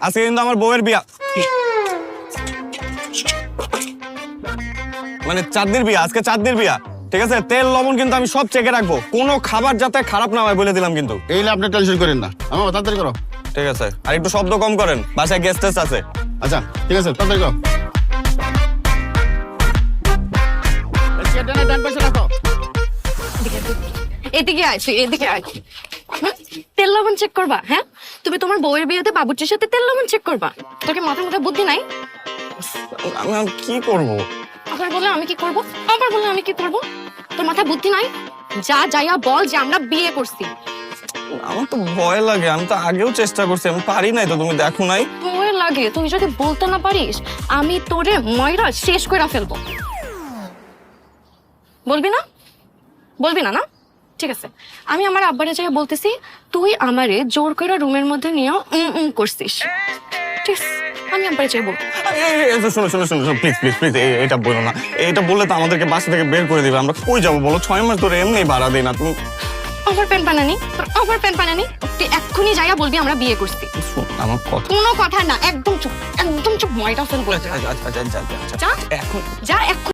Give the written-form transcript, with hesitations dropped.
আজকে কিন্তু আমার বউয়ের বিয়া, মানে চাঁদনির বিয়া, আজকে চাঁদনির বিয়া। ঠিক আছে, তেল লবণ কিন্তু আমি সব চেকে রাখবো, কোনো খাবার যাতে খারাপ না হয় বলে দিলাম কিন্তু। এইলে আপনি টেনশন করেন না, আমার তাড়াতাড়ি করো। ঠিক আছে, আর একটু শব্দ কম করেন, বাসায় গেস্ট টেস্ট আছে। আচ্ছা ঠিক আছে, তাড়াতাড়ি করো। ডান পাশে রাখো। এদিকে আয়, তুই এদিকে আয়। তেল লবণ চেক করবা? হ্যাঁ, তুমি তোমার বউয়ের বিয়েতে বাবুর্চির সাথে তেল লবণ চেক করবা? তোকে মাথার মধ্যে বুদ্ধি নাই? আমি আর কি করব? আবার বলে আমি কি করব, আবার বলে আমি কি করব? তোর মাথায় বুদ্ধি নাই? যা যাইয়া বল যে আমরা বিয়ে করছি। আমার তো ভয় লাগে, আমি তো আগেও চেষ্টা করছি, আমি পারি নাই তো, তুমি দেখো নাই? ভয় লাগে? তুই যদি বলতে না পারিস আমি তোরে ময়রা শেষ করে ফেলবো। বলবি না? বলবি না না? ঠিক আছে, আমি আমার আব্বারে যাই বলতেছি তুই আমারে জোর করে রুমের মধ্যে নিয়ে করছিস। ঠিক আছে, আমি আব্বারে যাই বলবো। শোনো শোনো শোনো, প্লিজ প্লিজ প্লিজ, এটা বলো না। এটা বললে তো আমাদেরকে বাসা থেকে বের করে দিবে, আমরা কই যাবো বলো? 6 মাস ধরে এমনি ভাড়া দেই না তুমি। আমার প্যান পানানি, আমার প্যান পানানি, তুই এক্ষুনি যাইয়া বলবি আমরা বিয়ে করছি। আমার কথা, কোনো কথা না, একদম চুপ, একদম চুপ, ময়টা ফেল বলে আচ্ছা, যা, এখন যা এক্ষুনি।